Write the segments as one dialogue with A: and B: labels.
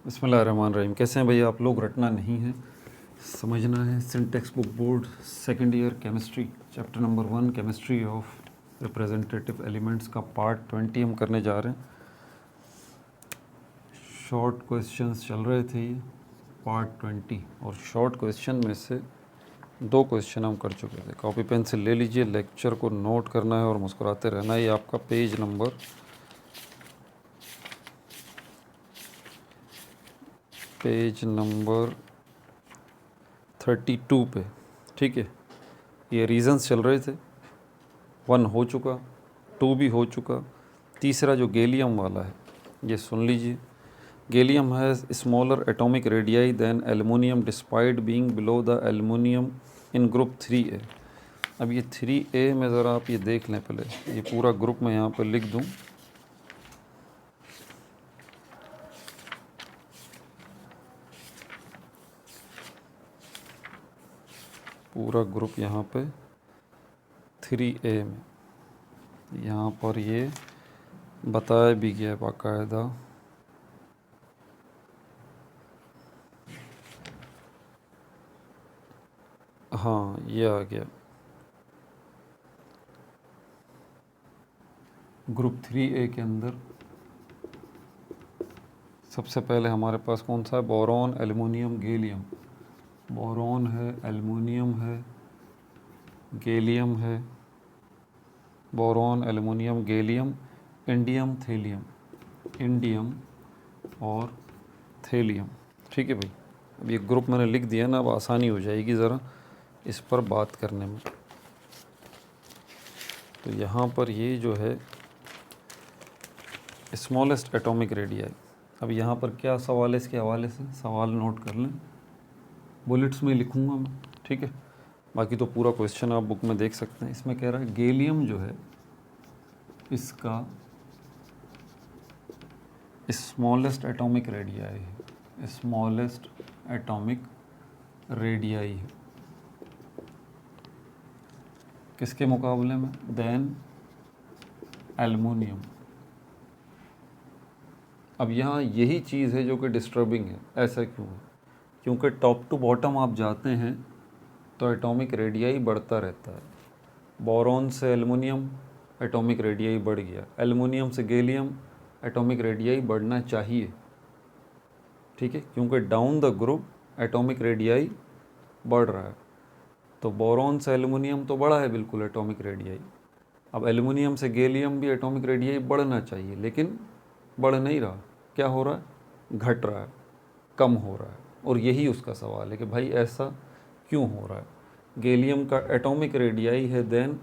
A: बिस्मिल्लाहिर्रहमानिर्रहीम। कैसे हैं भैया आप लोग? रटना नहीं है, समझना है। Syntax book board second year chemistry, chapter number 1 chemistry of representative elements का पार्ट 20 हम करने जा रहे हैं। शॉर्ट क्वेश्चंस चल रहे थे ये पार्ट 20, और शॉर्ट क्वेश्चन में से 2 क्वेश्चन हम कर चुके थे। कॉपी पेंसिल ले लीजिए, लेक्चर को नोट करना है और मुस्कुराते रहना है। ये आपका पेज नंबर 32 पे, ठीक है। ये रीजंस चल रहे थे, 1 हो चुका, 2 भी हो चुका। तीसरा जो गैलियम वाला है ये सुन लीजिए। Gallium has smaller atomic radii than aluminium despite being below the aluminium in group 3A। अब ये 3A में ज़रा आप ये देख लें, पहले ये पूरा ग्रुप मैं यहाँ पर लिख दूँ। पूरा ग्रुप यहाँ पे 3A में यहाँ पर ये बताया भी गया बाकायदा। हाँ, ये आ गया ग्रुप 3A के अंदर। सबसे पहले हमारे पास कौन सा है? Boron, aluminium, gallium. बोरॉन है, एल्युमिनियम है, गैलियम है। Boron, aluminium, gallium, indium, thallium. Indium और थेलियम, ठीक है भाई। अब ये ग्रुप मैंने लिख दिया ना, अब आसानी हो जाएगी ज़रा इस पर बात करने में। तो यहाँ पर ये जो है स्मॉलेस्ट एटॉमिक रेडियाई। अब यहाँ पर क्या सवाल है इसके हवाले से? सवाल नोट कर लें, बुलेट्स में लिखूँगा मैं, ठीक है। बाकी तो पूरा क्वेश्चन आप बुक में देख सकते हैं। इसमें कह रहा है गैलियम जो है इसका स्मॉलेस्ट एटॉमिक रेडियाई है, स्मॉलेस्ट एटॉमिक रेडियाई है किसके मुकाबले में? Than aluminium. अब यहाँ यही चीज़ है जो कि डिस्टर्बिंग है। ऐसा क्यों है? क्योंकि टॉप टू बॉटम आप जाते हैं तो एटॉमिक रेडियाई बढ़ता रहता है। बोरॉन से एल्युमिनियम एटॉमिक रेडियाई बढ़ गया, एल्युमिनियम से गैलियम एटॉमिक रेडियाई बढ़ना चाहिए, ठीक है, क्योंकि down the group atomic radii बढ़ रहा है। तो बोरॉन से एल्युमिनियम तो बढ़ा है बिल्कुल एटॉमिक रेडियाई। अब एल्युमिनियम से गैलियम भी एटॉमिक रेडियाई बढ़ना चाहिए, लेकिन बढ़ नहीं रहा। क्या हो रहा है? घट रहा है, कम हो रहा है। और यही उसका सवाल है कि भाई ऐसा क्यों हो रहा है। गैलियम का एटॉमिक रेडियाई है देन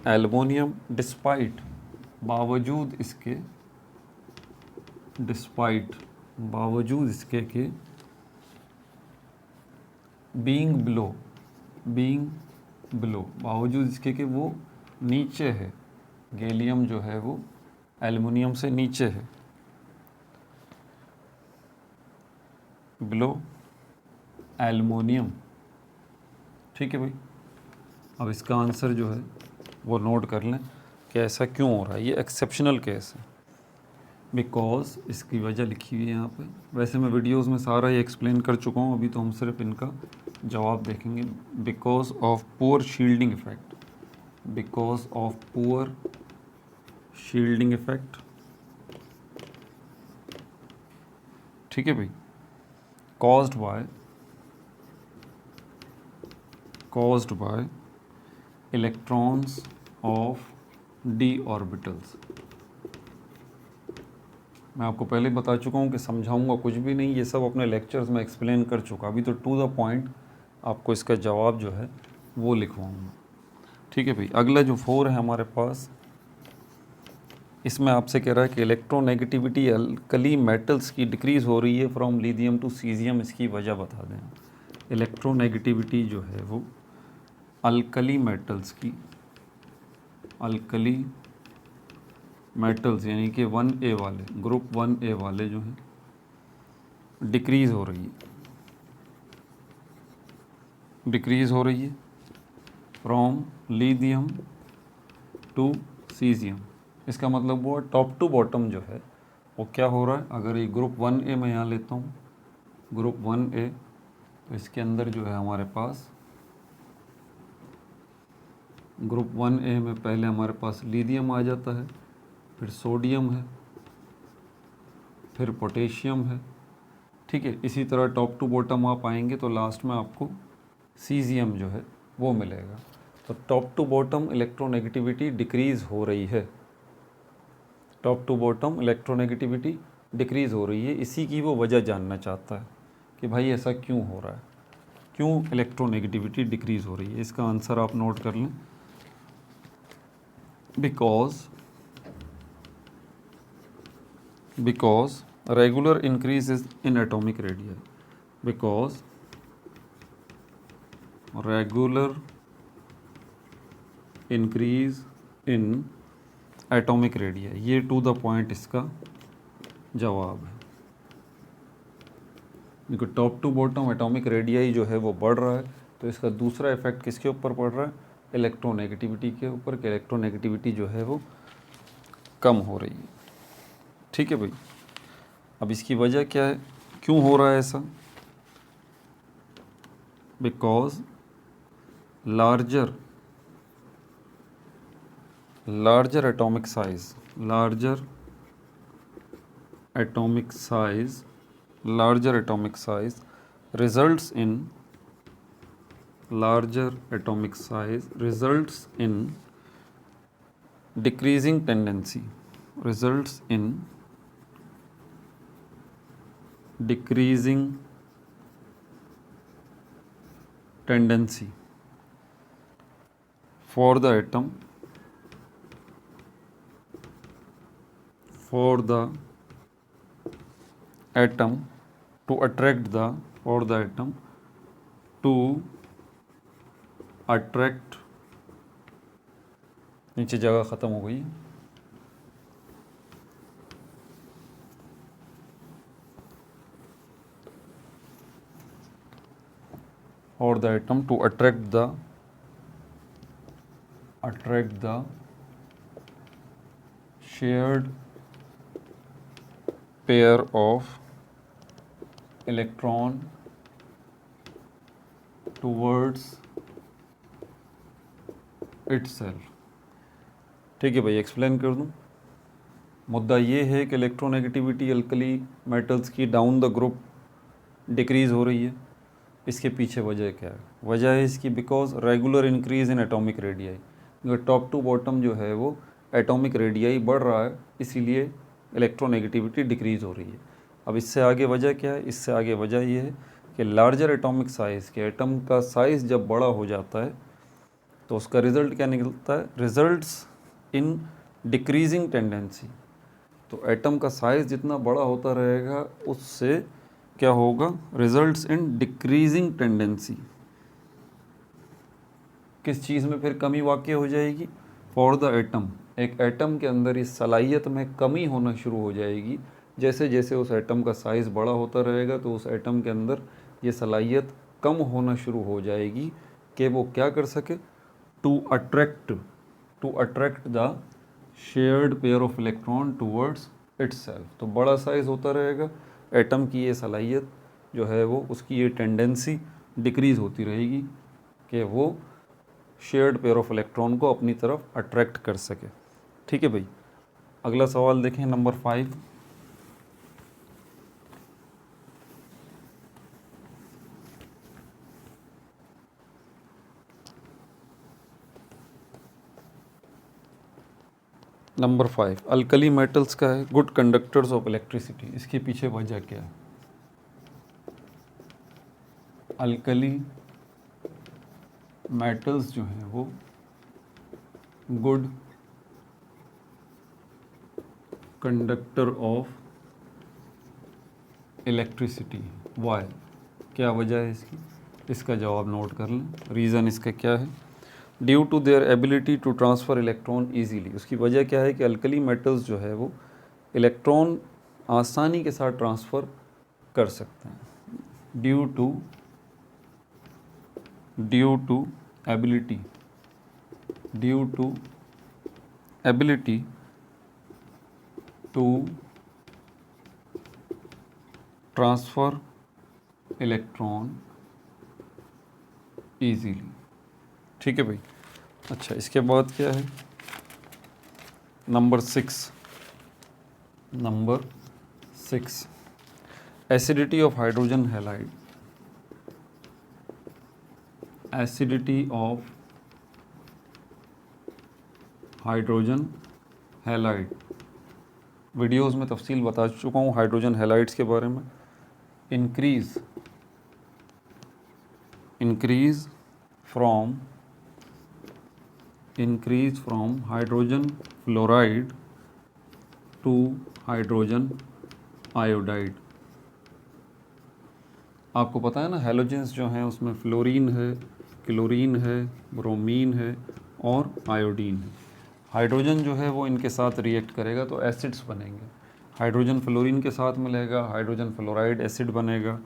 A: एल्युमिनियम, डिस्पाइट, बावजूद इसके, डिस्पाइट बावजूद इसके कि बीइंग बिलो, बीइंग बिलो बावजूद इसके कि वो नीचे है। गैलियम जो है वो एल्युमिनियम से नीचे है, बिलो एल्युमिनियम, ठीक है भाई। अब इसका आंसर जो है वो नोट कर लें कि ऐसा क्यों हो रहा है। ये एक्सेप्शनल केस है, बिकॉज इसकी वजह लिखी हुई है यहाँ पे। वैसे मैं वीडियोस में सारा ये एक्सप्लेन कर चुका हूँ, अभी तो हम सिर्फ इनका जवाब देखेंगे। Because of poor shielding effect, because of poor shielding effect, ठीक है भाई। caused by electrons of d orbitals। मैं आपको पहले बता चुका हूँ कि समझाऊंगा कुछ भी नहीं, ये सब अपने लेक्चर्स में एक्सप्लेन कर चुका। अभी तो टू द पॉइंट आपको इसका जवाब जो है वो लिखवाऊंगा, ठीक है भाई। अगला जो 4 है हमारे पास, इसमें आपसे कह रहा है कि इलेक्ट्रोनेगेटिविटी अल्कली मेटल्स की डिक्रीज़ हो रही है फ्रॉम लिथियम टू सीजियम। इसकी वजह बता दें। इलेक्ट्रोनेगेटिविटी जो है वो अल्कली मेटल्स की, अल्कली मेटल्स यानी कि 1A वाले, ग्रुप 1A वाले जो हैं, डिक्रीज़ हो रही है, डिक्रीज़ हो रही है फ्रॉम लिथियम टू सीजियम। इसका मतलब वो टॉप टू बॉटम जो है वो क्या हो रहा है, अगर ये ग्रुप 1A मैं यहाँ लेता हूँ, ग्रुप 1A, तो इसके अंदर जो है हमारे पास ग्रुप 1A में पहले हमारे पास लिथियम आ जाता है, फिर सोडियम है, फिर पोटेशियम है, ठीक है। इसी तरह टॉप टू बॉटम आप आएंगे तो लास्ट में आपको सीजियम जो है वो मिलेगा। तो top to bottom electronegativity decrease हो रही है, top to bottom electronegativity decrease हो रही है। इसी की वो वजह जानना चाहता है कि भाई ऐसा क्यों हो रहा है, क्यों इलेक्ट्रोनेगेटिविटी डिक्रीज़ हो रही है। इसका आंसर आप नोट कर लें, because regular increases in atomic radii, because regular increase in atomic radii, ये टू द पॉइंट इसका जवाब है। देखो top to bottom atomic radii जो है वो बढ़ रहा है, तो इसका दूसरा इफेक्ट किसके ऊपर पड़ रहा है, इलेक्ट्रोनेगेटिविटी के ऊपर, कि इलेक्ट्रोनेगेटिविटी जो है वो कम हो रही है। ठीक है भाई, अब इसकी वजह क्या है, क्यों हो रहा है ऐसा, because larger atomic size, larger atomic size results in decreasing tendency, for the atom to attract नीचे जगह ख़त्म हो गई, for the atom to attract the shared pair of electron towards itself। ठीक है भाई, एक्सप्लेन कर दूं। मुद्दा ये है कि इलेक्ट्रोनेगेटिविटी अल्कली मेटल्स की डाउन द ग्रुप डिक्रीज़ हो रही है। इसके पीछे वजह क्या है, वजह है इसकी because regular increase in atomic radii, अगर टॉप टू बॉटम जो है वो एटॉमिक रेडियाई बढ़ रहा है, इसीलिए इलेक्ट्रोनेगेटिविटी डिक्रीज़ हो रही है। अब इससे आगे वजह क्या है, इससे आगे वजह ये है कि लार्जर एटॉमिक साइज़ के एटम का साइज़ जब बड़ा हो जाता है तो उसका रिज़ल्ट क्या निकलता है, रिज़ल्ट्स इन डिक्रीजिंग टेंडेंसी। तो एटम का साइज़ जितना बड़ा होता रहेगा उससे क्या होगा, रिजल्ट्स इन डिक्रीजिंग टेंडेंसी। किस चीज़ में फिर कमी वाक़ई हो जाएगी, फॉर द एटम, एक एटम के अंदर इस सलाहियत में कमी होना शुरू हो जाएगी। जैसे जैसे उस एटम का साइज़ बड़ा होता रहेगा तो उस एटम के अंदर ये सलाहियत कम होना शुरू हो जाएगी कि वो क्या कर सके, to attract the shared pair of electron towards itself. तो बड़ा साइज़ होता रहेगा, एटम की ये सलाहियत जो है वो, उसकी ये टेंडेंसी डिक्रीज़ होती रहेगी कि वो शेयर्ड पेयर ऑफ इलेक्ट्रॉन को अपनी तरफ अट्रैक्ट कर सके। ठीक है भाई, अगला सवाल देखें, नंबर 5। नंबर 5, अल्कली मेटल्स का है, गुड कंडक्टर्स ऑफ इलेक्ट्रिसिटी। इसके पीछे वजह क्या है, अल्कली मेटल्स जो हैं वो good conductor of electricity, why, क्या वजह है इसकी, इसका जवाब नोट कर लें। रीज़न इसका क्या है, due to their ability to transfer electron easily. उसकी वजह क्या है कि अल्कली मेटल्स जो है वो इलेक्ट्रॉन आसानी के साथ ट्रांसफ़र कर सकते हैं, due to ability to transfer electron easily. ठीक है भाई। अच्छा, इसके बाद क्या है, number 6, acidity of hydrogen halide. Acidity of hydrogen halide, videos में तफसील बता चुका हूँ हाइड्रोजन हैलाइड्स के बारे में। Increase from hydrogen fluoride to hydrogen iodide. आपको पता है ना, हैलोजेंस जो हैं उसमें फ्लोरीन है, क्लोरीन है, ब्रोमीन है और आयोडीन है। हाइड्रोजन जो है वो इनके साथ रिएक्ट करेगा तो एसिड्स बनेंगे। हाइड्रोजन फ्लोरीन के साथ मिलेगा, हाइड्रोजन फ्लोराइड एसिड बनेगा,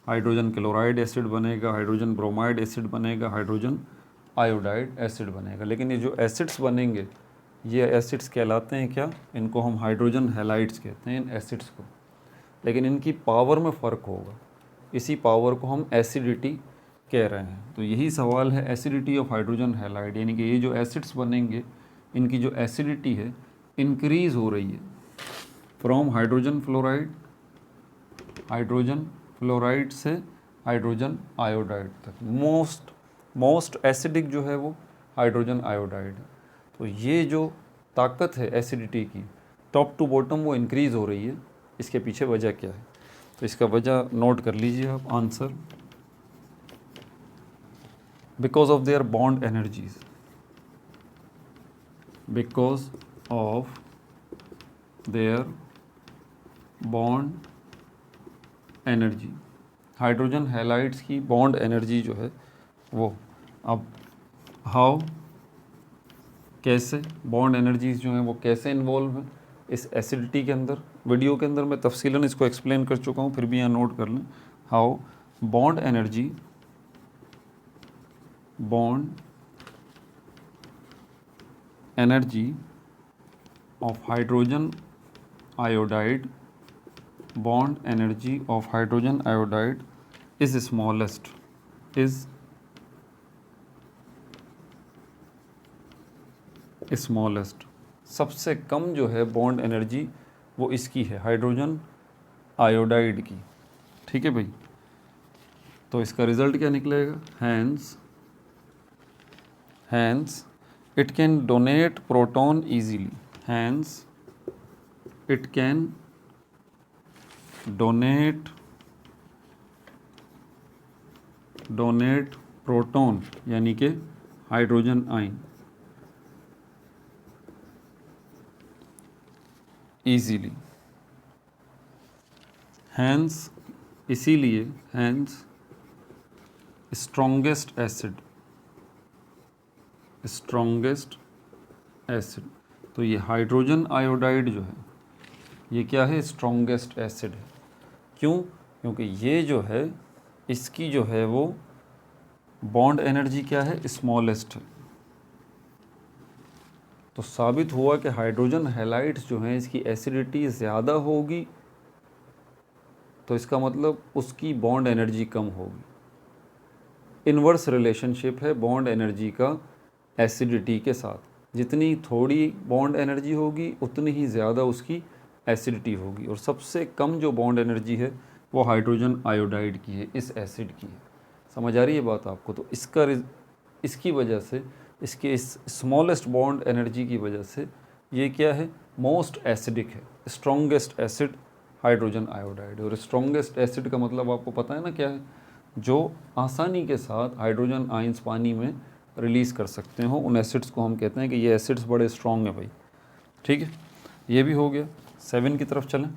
A: हाइड्रोजन क्लोराइड एसिड बनेगा, हाइड्रोजन ब्रोमाइड एसिड बनेगा, हाइड्रोजन आयोडाइड एसिड बनेगा। लेकिन ये जो एसिड्स बनेंगे ये एसिड्स कहलाते हैं क्या, इनको हम हाइड्रोजन हैलाइड्स कहते हैं इन एसिड्स को। लेकिन इनकी पावर में फ़र्क होगा, इसी पावर को हम एसिडिटी कह रहे हैं। तो यही सवाल है एसिडिटी ऑफ हाइड्रोजन हैलाइड, यानी कि ये जो एसिड्स बनेंगे इनकी जो एसिडिटी है इंक्रीज़ हो रही है फ्रॉम हाइड्रोजन फ्लोराइड से हाइड्रोजन आयोडाइड तक। मोस्ट एसिडिक जो है वो हाइड्रोजन आयोडाइड है। तो ये जो ताकत है एसिडिटी की टॉप टू बॉटम वो इंक्रीज़ हो रही है, इसके पीछे वजह क्या है, तो इसका वजह नोट कर लीजिए आप। Answer, because of their bond energies, because of their bond energy. Hydrogen halides की बॉन्ड एनर्जी जो है वो, अब हाउ, कैसे बॉन्ड एनर्जीज जो हैं वो कैसे इन्वॉल्व हैं इस एसिडिटी के अंदर। वीडियो के अंदर मैं तफसीलन इसको एक्सप्लेन कर चुका हूँ, फिर भी यहाँ नोट कर लें। How bond energy of hydrogen iodide, bond energy of hydrogen iodide is smallest, सबसे कम जो है बॉन्ड एनर्जी वो इसकी है, हाइड्रोजन आयोडाइड की। ठीक है भाई। तो इसका रिजल्ट क्या निकलेगा, hence it can donate proton easily, hence it can donate proton यानी कि हाइड्रोजन आयन ईजीली। हैंस इसीलिए, हैंस स्ट्रॉन्गेस्ट एसिड। तो ये हाइड्रोजन आयोडाइड जो है ये क्या है, स्ट्रॉन्गेस्ट एसिड है। क्यों? क्योंकि ये जो है इसकी जो है वो बॉन्ड एनर्जी क्या है, स्मॉलेस्ट है। तो साबित हुआ कि हाइड्रोजन हैलाइड्स जो हैं इसकी एसिडिटी ज़्यादा होगी, तो इसका मतलब उसकी बॉन्ड एनर्जी कम होगी। इन्वर्स रिलेशनशिप है बॉन्ड एनर्जी का एसिडिटी के साथ। जितनी थोड़ी बॉन्ड एनर्जी होगी उतनी ही ज़्यादा उसकी एसिडिटी होगी, और सबसे कम जो बॉन्ड एनर्जी है वो हाइड्रोजन आयोडाइड की है, इस एसिड की है। समझ आ रही है बात आपको? तो इसकी वजह से, इसके इस स्मॉलेस्ट बॉन्ड एनर्जी की वजह से ये क्या है, मोस्ट एसिडिक है, स्ट्रॉन्गेस्ट एसिड हाइड्रोजन आयोडाइड। और स्ट्रॉन्गेस्ट एसिड का मतलब आपको पता है ना क्या है, जो आसानी के साथ हाइड्रोजन आयंस पानी में रिलीज़ कर सकते हो, उन एसिड्स को हम कहते हैं कि ये एसिड्स बड़े स्ट्रॉन्ग हैं भाई। ठीक है, ये भी हो गया। 7 की तरफ चलें।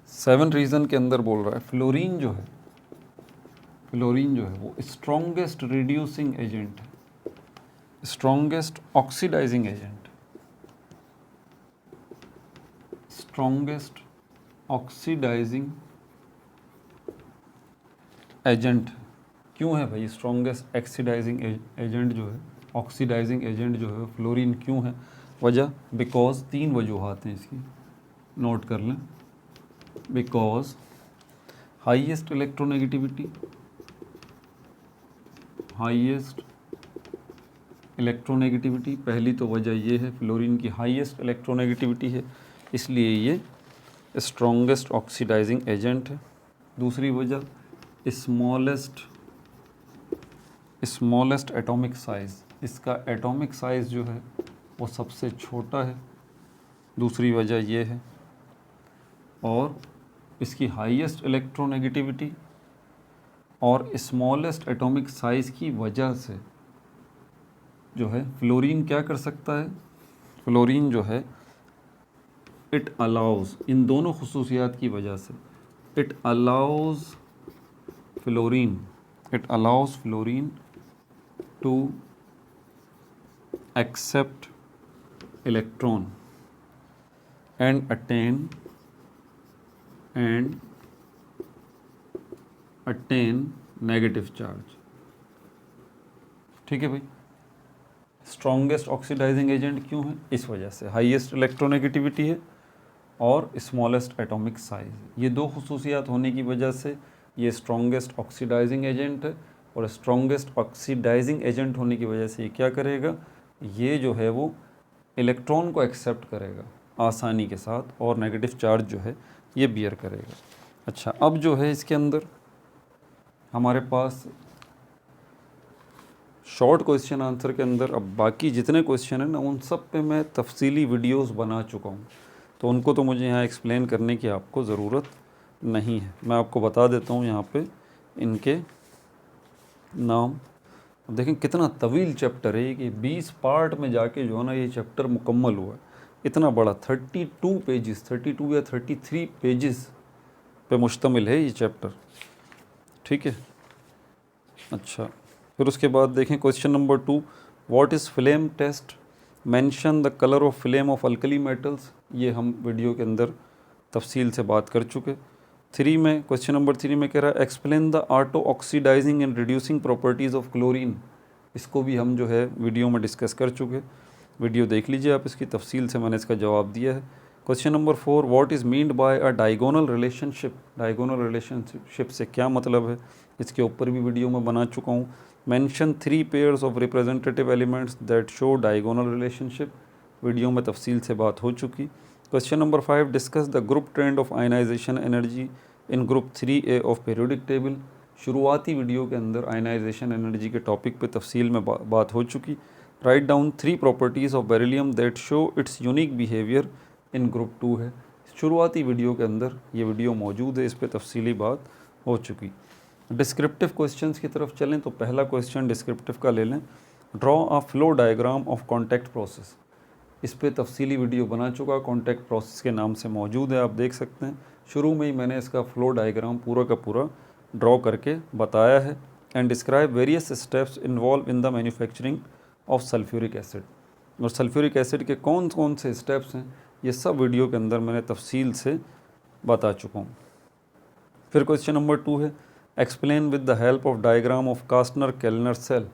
A: सेवन रीज़न के अंदर बोल रहा है फ्लोरीन जो है वो स्ट्रॉन्गेस्ट रिड्यूसिंग एजेंट है, strongest oxidizing agent, strongest oxidizing agent क्यों है भाई, स्ट्रॉन्गेस्ट ऑक्सीडाइजिंग एजेंट जो है, ऑक्सीडाइजिंग एजेंट जो है फ्लोरीन क्यों है? वजह, बिकॉज 3 वजूहात हैं इसकी, नोट कर लें। Because highest electronegativity, highest electronegativity, पहली तो वजह ये है फ्लोरीन की हाईएस्ट इलेक्ट्रोनेगेटिविटी है, इसलिए ये स्ट्रॉन्गेस्ट ऑक्सीडाइजिंग एजेंट है। दूसरी वजह स्मॉलेस्ट एटॉमिक साइज़, इसका एटॉमिक साइज़ जो है वो सबसे छोटा है, दूसरी वजह ये है। और इसकी हाईएस्ट इलेक्ट्रोनेगेटिविटी और स्मॉलेस्ट एटॉमिक साइज़ की वजह से जो है फ्लोरीन क्या कर सकता है, फ्लोरीन जो है इट अलाउज़, इन दोनों खुसूसियात की वजह से it allows fluorine to accept electron and attain negative charge. ठीक है भाई, स्ट्रॉन्गेस्ट ऑक्सीडाइजिंग एजेंट क्यों है? इस वजह से हाईएस्ट इलेक्ट्रोनेगेटिविटी है और स्मॉलेस्ट एटॉमिक साइज, ये दो खुसूसियात होने की वजह से ये स्ट्रॉन्गेस्ट ऑक्सीडाइजिंग एजेंट है। और स्ट्रॉन्गेस्ट ऑक्सीडाइजिंग एजेंट होने की वजह से ये क्या करेगा, ये जो है वो इलेक्ट्रॉन को एक्सेप्ट करेगा आसानी के साथ और नेगेटिव चार्ज जो है ये बियर करेगा। अच्छा, अब जो है इसके अंदर हमारे पास शॉर्ट क्वेश्चन आंसर के अंदर अब बाकी जितने क्वेश्चन हैं ना उन सब पे मैं तफसीली वीडियोस बना चुका हूँ, तो उनको तो मुझे यहाँ एक्सप्लेन करने की आपको ज़रूरत नहीं है। मैं आपको बता देता हूँ यहाँ पे इनके नाम। अब देखें कितना तवील चैप्टर है कि 20 पार्ट में जाके जो है ना ये चैप्टर मुकम्मल हुआ है, इतना बड़ा 32 पेजेस, 32 या 33 पेजेस पे मुश्तमिल है ये चैप्टर। ठीक है, अच्छा फिर उसके बाद देखें question number 2, what is flame test, mention the colour of flame of alkali metals, ये हम वीडियो के अंदर तफसील से बात कर चुके। 3 में क्वेश्चन नंबर 3 में कह रहा है explain the auto oxidizing and reducing properties of chlorine, इसको भी हम जो है वीडियो में डिस्कस कर चुके, वीडियो देख लीजिए आप, इसकी तफसील से मैंने इसका जवाब दिया है। Question number 4, what is meant by a diagonal relationship, diagonal relationship से क्या मतलब है, इसके ऊपर भी वीडियो में बना चुका हूँ। मेंशन 3 pairs of representative elements that show diagonal relationship, video में तफसील से बात हो चुकी। Question number 5, discuss the group trend of ionization energy in group 3A of periodic table, शुरुआती वीडियो के अंदर आयनाइजेशन एनर्जी के टॉपिक पे तफसील में बात हो चुकी। Write down 3 properties of beryllium that show it's unique behaviour in group 2 है, शुरुआती वीडियो के अंदर ये वीडियो मौजूद है, इस पर तफसीली बात हो चुकी। डिस्क्रिप्टिव क्वेश्चंस की तरफ चलें तो पहला क्वेश्चन डिस्क्रिप्टिव का ले लें, draw a flow diagram of contact process, इस पर तफसीली वीडियो बना चुका, कॉन्टैक्ट प्रोसेस के नाम से मौजूद है, आप देख सकते हैं। शुरू में ही मैंने इसका फ्लो डायग्राम पूरा का पूरा ड्रॉ करके बताया है। And describe various steps involve in the manufacturing of sulphuric acid, और सल्फ्यूरिक एसिड के कौन कौन से स्टेप्स हैं ये सब वीडियो के अंदर मैंने तफसील से बता चुका हूँ। फिर क्वेश्चन नंबर 2 है explain with the help of diagram of Castner Kellner cell,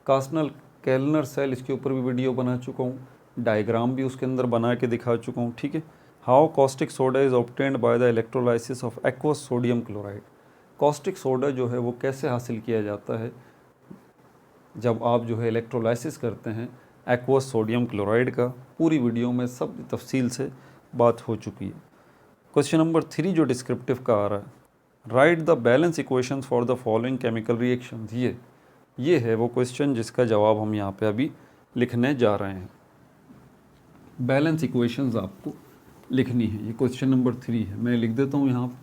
A: Castner Kellner cell, इसके ऊपर भी वीडियो बना चुका हूँ, डायग्राम भी उसके अंदर बना के दिखा चुका हूँ। ठीक है, how caustic soda is obtained by the electrolysis of aqueous sodium chloride, caustic soda जो है वो कैसे हासिल किया जाता है जब आप जो है इलेक्ट्रोलाइसिस करते हैं एक्वस सोडियम क्लोराइड का, पूरी वीडियो में सब तफसील से बात हो चुकी है। क्वेश्चन नंबर 3 जो डिस्क्रिप्टिव का आ रहा है, right the balance equations for the following chemical reactions, ये है वो क्वेश्चन जिसका जवाब हम यहाँ पे अभी लिखने जा रहे हैं। बैलेंस इक्वेशंस आपको लिखनी है, ये क्वेश्चन नंबर 3 है, मैं लिख देता हूँ यहाँ पर।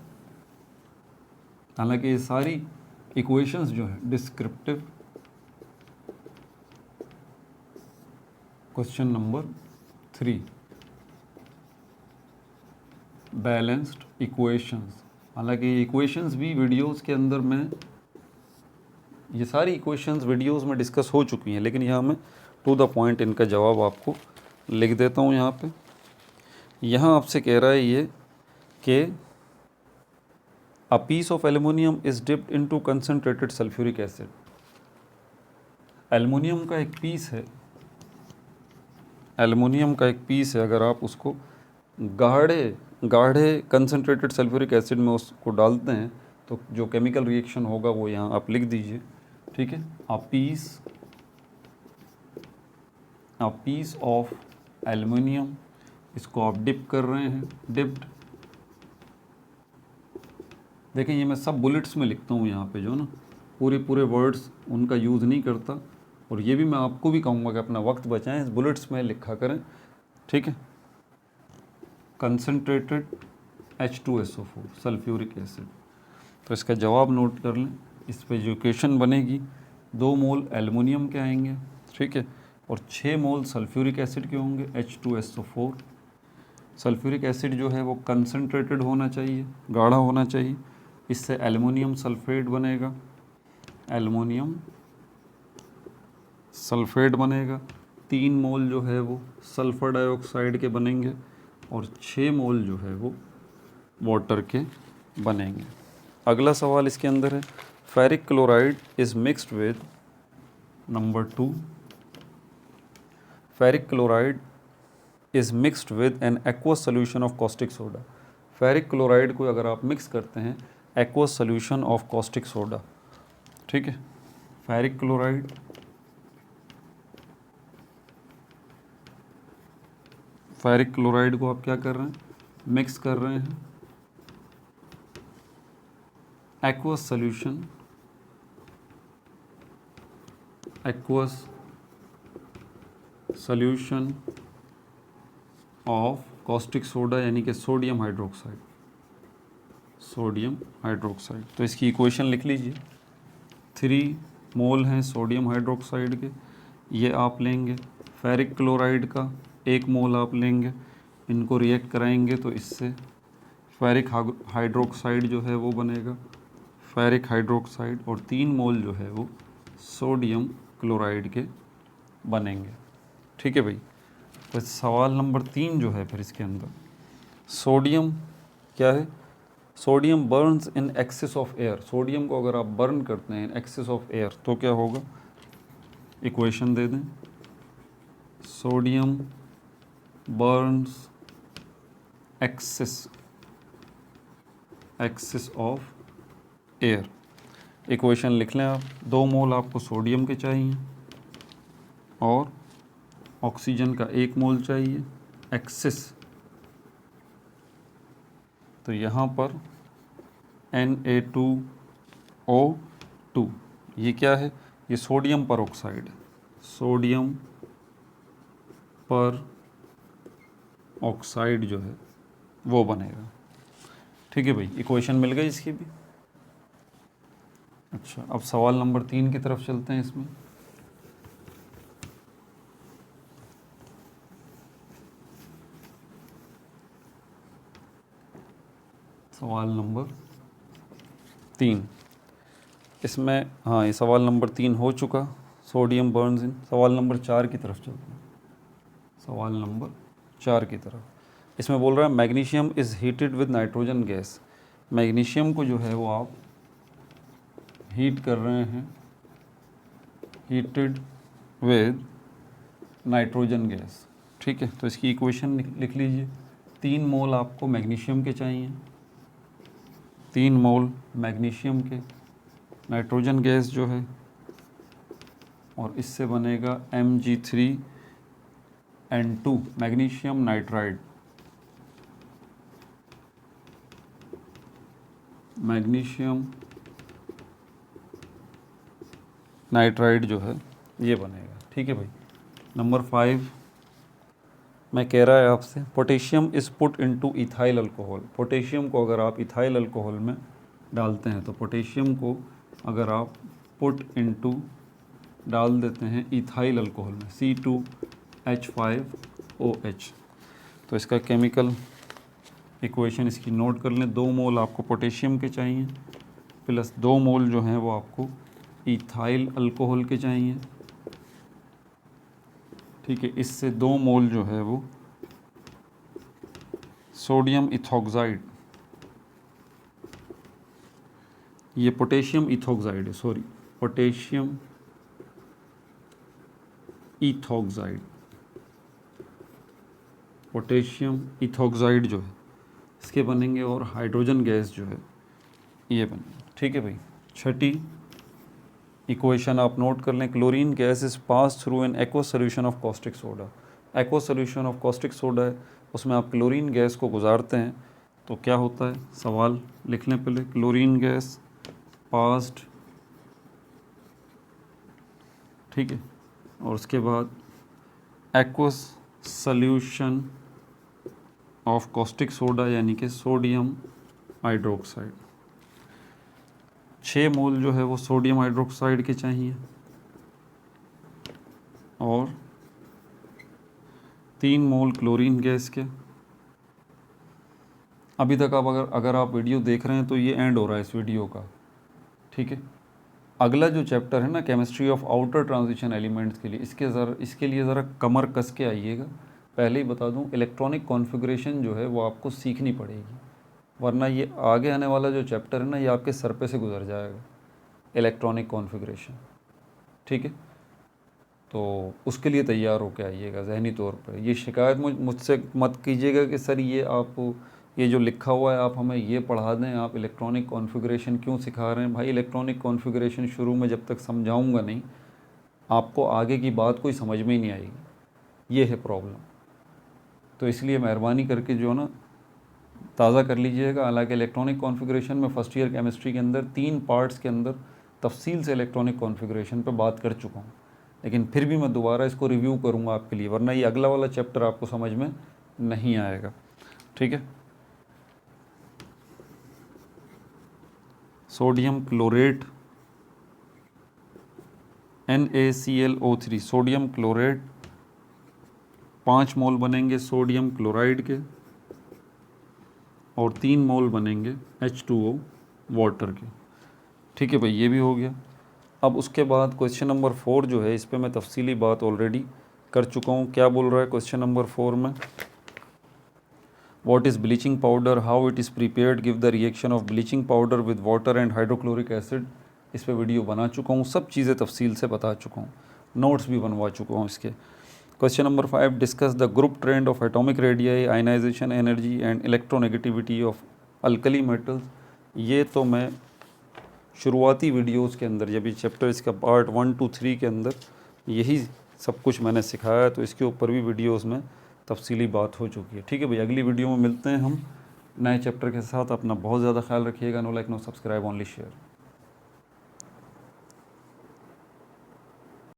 A: हालांकि ये सारी इक्वेशंस जो है descriptive question number 3 balanced equations, हालांकि इक्वेशंस भी वीडियोस के अंदर में ये सारी इक्वेशंस वीडियोस में डिस्कस हो चुकी हैं, लेकिन यहाँ मैं टू द पॉइंट इनका जवाब आपको लिख देता हूँ यहाँ पे। यहाँ आपसे कह रहा है ये कि a piece of aluminium is dipped into concentrated sulphuric acid. Aluminium का एक पीस है, एल्युमिनियम का एक पीस है, अगर आप उसको गाढ़े गाढ़े कंसनट्रेटेड सल्फ्यूरिक एसिड में उसको डालते हैं तो जो केमिकल रिएक्शन होगा वो यहाँ आप लिख दीजिए, ठीक है। अ पीस ऑफ एल्युमिनियम, इसको आप डिप कर रहे हैं, डिप्ड। देखिए ये मैं सब बुलेट्स में लिखता हूँ यहाँ पे, जो ना पूरे वर्ड्स उनका यूज़ नहीं करता, और ये भी मैं आपको भी कहूँगा कि अपना वक्त बचाएं, इस बुलेट्स में लिखा करें, ठीक है। कंसनट्रेटेड H2SO4 सल्फ्यूरिक एसिड, तो इसका जवाब नोट कर लें। इस पे जो इक्वेशन बनेगी 2 मोल एल्युमिनियम के आएंगे, ठीक है, और 6 मोल सल्फ्यूरिक एसिड के होंगे H2SO4। सल्फ्यूरिक एसिड जो है वो कंसनट्रेटेड होना चाहिए, गाढ़ा होना चाहिए, इससे एल्युमिनियम सल्फेट बनेगा, एल्युमिनियम सल्फेट बनेगा। 3 मोल जो है वो सल्फर डाइऑक्साइड के बनेंगे, और 6 मोल जो है वो वाटर के बनेंगे। अगला सवाल इसके अंदर है, ferric chloride is mixed with, number 2, ferric chloride is mixed with an aqueous solution of caustic soda. Ferric chloride को अगर आप मिक्स करते हैं aqueous solution of caustic soda, ठीक है, फेरिक क्लोराइड को आप क्या कर रहे हैं, मिक्स कर रहे हैं aqueous solution of caustic soda, यानी कि सोडियम हाइड्रोक्साइड। तो इसकी इक्वेशन लिख लीजिए। 3 मोल हैं सोडियम हाइड्रोक्साइड के, ये आप लेंगे, फेरिक क्लोराइड का 1 मोल आप लेंगे, इनको रिएक्ट कराएंगे तो इससे फेरिक हाइड्रोक्साइड जो है वो बनेगा, फेरिक हाइड्रोक्साइड, और 3 मोल जो है वो सोडियम क्लोराइड के बनेंगे, ठीक है भाई। तो सवाल नंबर 3 जो है फिर इसके अंदर, सोडियम क्या है, sodium Burns in excess of air. Sodium को अगर आप बर्न करते हैं इन एक्सेस ऑफ एयर तो क्या होगा, इक्वेशन दे दें, sodium burns excess of air. Equation लिख लें आप, 2 मोल आपको सोडियम के चाहिए और ऑक्सीजन का 1 मोल चाहिए, एक्सेस, तो यहाँ पर Na2O2, ये क्या है, ये सोडियम पर ऑक्साइड है, सोडियम पर ऑक्साइड जो है वो बनेगा, ठीक है भाई। इक्वेशन मिल गई इसकी भी। अच्छा, अब सवाल नंबर 3 की तरफ चलते हैं। इसमें सवाल नंबर 3, इसमें हाँ ये सवाल नंबर 3 हो चुका, सोडियम बर्न्स इन। सवाल नंबर 4 की तरफ चलते हैं, सवाल नंबर 4 की तरफ। इसमें बोल रहा है magnesium is heated with nitrogen gas. Magnesium को जो है वो आप हीट कर रहे हैं, हीटेड विद नाइट्रोजन गैस, ठीक है। तो इसकी इक्वेशन लिख लीजिए। 3 मोल आपको मैग्नीशियम के चाहिए, 3 मोल मैग्नीशियम के, नाइट्रोजन गैस जो है, और इससे बनेगा Mg3N2 magnesium nitride, magnesium nitride जो है ये बनेगा, ठीक है भाई। नंबर 5 मैं कह रहा है आपसे, potassium is put into ethyl alcohol. Potassium को अगर आप इथाइल अल्कोहल में डालते हैं, तो पोटेशियम को अगर आप पुट इनटू डाल देते हैं इथाइल अल्कोहल में, C2H5OH, तो इसका केमिकल इक्वेशन इसकी नोट कर लें। 2 मोल आपको पोटेशियम के चाहिए, प्लस 2 मोल जो हैं वो आपको इथाइल अल्कोहल के चाहिए, ठीक है। इससे 2 मोल जो है वो सोडियम इथॉक्साइड, ये पोटेशियम इथोक्साइड है, sorry potassium ethoxide, potassium ethoxide जो है इसके बनेंगे, और हाइड्रोजन गैस जो है ये बनेंगे। ठीक है भाई। छठी इक्वेशन आप नोट कर लें, chlorine gas is pass through an aqueous solution of caustic soda. Aqueous solution of caustic soda है, उसमें आप क्लोरीन गैस को गुजारते हैं तो क्या होता है, सवाल लिख लें पहले। क्लोरीन गैस पास्ड, ठीक है, और उसके बाद aqueous solution of caustic soda यानी कि सोडियम हाइड्रोक्साइड। 6 मोल जो है वो सोडियम हाइड्रोक्साइड के चाहिए, और 3 मोल क्लोरीन गैस के। अभी तक आप अगर आप वीडियो देख रहे हैं तो ये एंड हो रहा है इस वीडियो का। ठीक है, अगला जो चैप्टर है ना chemistry of outer transition elements के लिए, इसके लिए ज़रा कमर कस के आइएगा। पहले ही बता दूं, इलेक्ट्रॉनिक कॉन्फ़िगरेशन जो है वो आपको सीखनी पड़ेगी, वरना ये आगे आने वाला जो चैप्टर है ना ये आपके सर पे से गुजर जाएगा, इलेक्ट्रॉनिक कॉन्फ़िगरेशन। ठीक है, तो उसके लिए तैयार होकर आइएगा जहनी तौर पर। ये शिकायत मुझसे मत कीजिएगा कि सर ये जो लिखा हुआ है आप हमें ये पढ़ा दें, आप इलेक्ट्रॉनिक कॉन्फ़िगरेशन क्यों सिखा रहे हैं। भाई इलेक्ट्रॉनिक कॉन्फ़िगरेशन शुरू में जब तक समझाऊंगा नहीं, आपको आगे की बात कोई समझ में ही नहीं आएगी, ये है प्रॉब्लम। तो इसलिए मेहरबानी करके जो है ना ताज़ा कर लीजिएगा। हालांकि इलेक्ट्रॉनिक कॉन्फ़िगरेशन में फ़र्स्ट ईयर केमिस्ट्री के अंदर 3 पार्ट्स के अंदर तफसील से इलेक्ट्रॉनिक कॉन्फ़िगरेशन पर बात कर चुका हूँ, लेकिन फिर भी मैं दोबारा इसको रिव्यू करूँगा आपके लिए, वरना ये अगला वाला चैप्टर आपको समझ में नहीं आएगा। ठीक है, sodium chlorate NaClO3, sodium chlorate 5 मोल बनेंगे सोडियम क्लोराइड के, और 3 मोल बनेंगे H2O वाटर के। ठीक है भाई, ये भी हो गया। अब उसके बाद क्वेश्चन नंबर 4 जो है, इस पे मैं तफसीली बात ऑलरेडी कर चुका हूँ। क्या बोल रहा है क्वेश्चन नंबर 4 में, what is bleaching powder, how it is prepared, give the reaction of bleaching powder with water and hydrochloric acid. इस पे वीडियो बना चुका हूँ, सब चीज़ें तफसील से बता चुका हूँ, नोट्स भी बनवा चुका हूँ इसके। Question number 5, discuss the group trend of atomic radii, ionization energy and electronegativity of alkali metals. ये तो मैं शुरुआती वीडियोस के अंदर, जब ये चैप्टर इसका पार्ट 1 2 3 के अंदर यही सब कुछ मैंने सिखाया, तो इसके ऊपर भी वीडियोस में तफसीली बात हो चुकी है। ठीक है भाई, अगली वीडियो में मिलते हैं हम नए चैप्टर के साथ। अपना बहुत ज़्यादा ख्याल रखिएगा। No like no subscribe, only share.